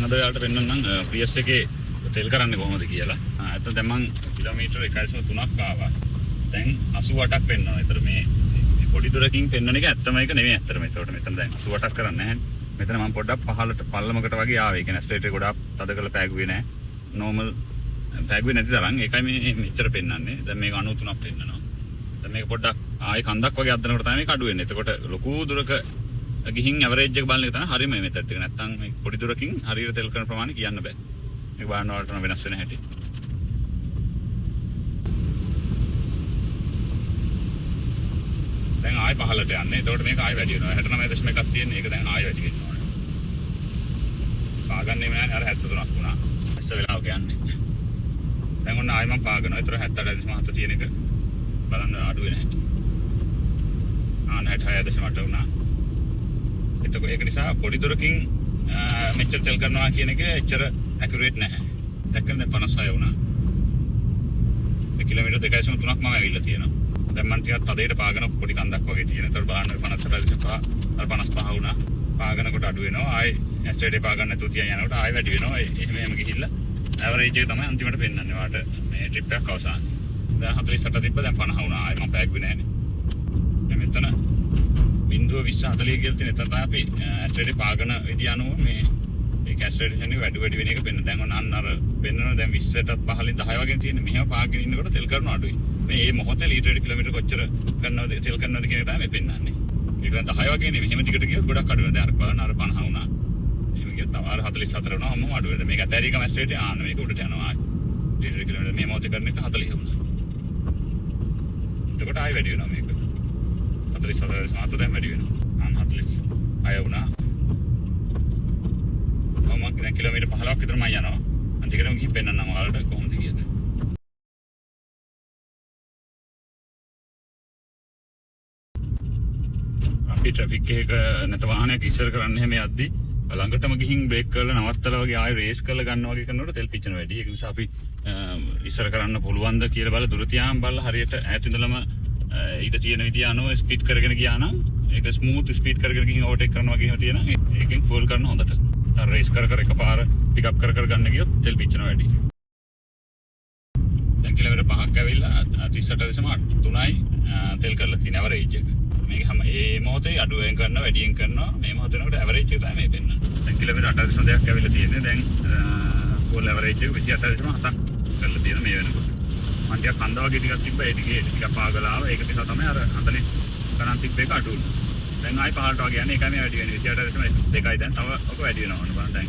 මම අද ඔයාලට පෙන්නන්නම් Prius එකේ තෙල් කරන්නේ කොහොමද කියලා. ඇත්තට දැන් මම කිලෝමීටර් 1.3ක් ආවා. දැන් 88ක් පෙන්නනවා. ඒතර මේ පොඩි දුරකින් පෙන්වන එක ඇත්තම එක නෙමෙයි ඇත්තටම. ඒකට මෙතන දැන් 88ක් කරන්නේ නැහැ. මෙතන මම පොඩ්ඩක් පහළට පල්ලමකට වගේ ආවේ. ඒ කියන්නේ ස්ට්‍රේට් එක ගොඩාක් තද කරලා පෑගුවේ නැහැ. නෝමල් පෑගුවේ නැති තරම්. ඒකයි මේ මෙච්චර පෙන්වන්නේ. දැන් මේක 93ක් පෙන්නනවා. දැන් මේක පොඩ්ඩක් ආයේ කන්දක් වගේ අද්දනකොට තමයි මේක අඩු වෙන්නේ. එතකොට ලොකු දුරක ගිහින් ඇවරේජ් එක බලන එක තමයි හරියම මෙතඩ් එක. නැත්තම් මේ පොඩි දුරකින් හරියට තෙල් කරන ප්‍රමාණය කියන්න බෑ. මේක බලන්න වලට වෙනස් වෙන හැටි. දැන් ආයෙ පහළට යන්නේ. එතකොට මේක ආයෙ වැඩි වෙනවා. 69.1ක් තියෙන. ඒක දැන් ආයෙ වැඩි වෙන්න ඕනේ. පාගන්නේ නැහැ. අර 73ක් වුණා. ඇස්ස වෙලාවක යන්නේ. දැන් ඔන්න ආයෙ මම පාගනවා. ඒතර 78.7 තියෙන එක බලන්න අඩු වෙන හැටි. 96.8 වුණා. එතකොට ඒක නිසා පොඩි දුරකින් මෙච්චර තෙල් කරනවා කියන එක එච්චර ඇකියුරේට් නැහැ. දැක්කම දැන් 56 වුණා. මේ කිලෝමීටර් 2.3ක් මම ඇවිල්ලා තියෙනවා. දැන් මම ටිකක් තදේට පාගන පොඩි කන්දක් වගේ තියෙන. ඒතර බලන්න 58.5 අර 55 වුණා. පාගනකොට අඩු වෙනවා. ආයේ ස්ටේඩේ පාගන්න නැතුව තියන් යනකොට ආයෙ වැඩි වෙනවා. එහෙම ගිහිල්ලා ඇවරේජ් එක තමයි අන්තිමට පෙන්නන්නේ. වාට මේ ට්‍රිප් එකක් අවසානයේ. දැන් 48 තිබ්බ දැන් 50 වුණා. ආයෙ මම පෑගුවේ නැහැනේ. දැන් මෙතන 0.20 කියලා තියෙන. එතන තමයි අපි ස්ටේඩේ පාගන විදිය අනුව මේ ඒක ස්ටේඩේ යන්නේ වැඩි වෙන එක පෙන්න. දැන් ඔන්න අන්න අර පෙන්නනවා දැන් 20ටත් 15 10 වගේ තියෙන. මෙහෙම පාගගෙන ඉන්නකොට තෙල් කරනවා අඩුයි. මේ මොහොතේ ලීටර් කිලෝමීටර කොච්චර ගන්නවද තෙල් කරනවද කියන එක තමයි මේ පෙන්නන්නේ. ඒක 10 වගේ නෙමෙයි. මෙහෙම දිගට ගියොත් ගොඩක් අඩු වෙනවා. දැන් අර බලන්න අර 50 වුණා. එහෙම ගියොත් තව අර 44 වුණා. ඔන්නම අඩු වෙනවා. මේක ඇතැරිකම ස්ටේට් ආන්න මේක උඩට යනවා. ලීටර් කිලෝමීටර මේ මොහොතේ කරන එක 40 වුණා. එතකොට ආයෙ වැඩි වෙනවා මේක. 44.7 දැන් වැඩි වෙනවා. 46 වුණා. මම දැන් කිලෝමීටර් 15ක් විතර මම යනවා. අන්තිකටම ගිහින් පෙන්නන්නම් ඔයාලට කොහොමද කියලා. අපි ට්‍රැෆික් එක නැත වාහනයක් ඉස්සර කරන්න හැම යද්දි ළඟටම ගිහින් බ්‍රේක් කරලා නවත්තලා වගේ ආයෙ රේස් කරලා ගන්නවා වගේ කරනකොට තෙල් පිච්චෙන වැඩි. ඒක නිසා අපි ඉස්සර කරන්න පුළුවන්ද කියලා බලලා දුර තියාම බලලා හරියට ඈත ඉඳලම ඊට තියෙන විදිය අනුව ස්පීඩ් කරගෙන ගියා නම් ඒක ස්මූත් ස්පීඩ් කරගෙන ගිහින් ඕවර්ටේක් කරනවා වගේ තියෙනවා. ඒකෙන් ෆුල් කරන හොඳට. අර රේස් කර එකපාර පිකප් කර ගන්න ගියොත් තෙල් පිච්චෙන වැඩි. දැන් කිලෝමීටර් 5ක් ඇවිල්ලා 38.3යි තෙල් කරලා තියෙන ඇවරේජ් එක. මේක හැම ඒ මොහොතේ අඩුවෙන් කරනවා වැඩියෙන් කරනවා. මේ මොහොතේ නේද ඇවරේජ් එක තමයි මේ පෙන්නන්නේ. දැන් කිලෝමීටර් 8.2ක් ඇවිල්ලා තියෙන්නේ. දැන් ෆුල් ඇවරේජ් එක 28.7ක් කරලා තියෙන මේ වෙනකොට. මම ටිකක් කන්ද වගේ ටිකක් තිබ්බා. ඒ ටික පාගලා ආවා. ඒක නිසා තමයි අර 40 ගණන් තිබ්බ එක අඩු වුනේ. දැන් ආයි පහළට වගේ යන්නේ. ඒකයි මේ වැඩි වෙන්නේ. 28.2යි දැන් තව ඔක වැඩි වෙනවා. ඔන්න බලන්න දැන්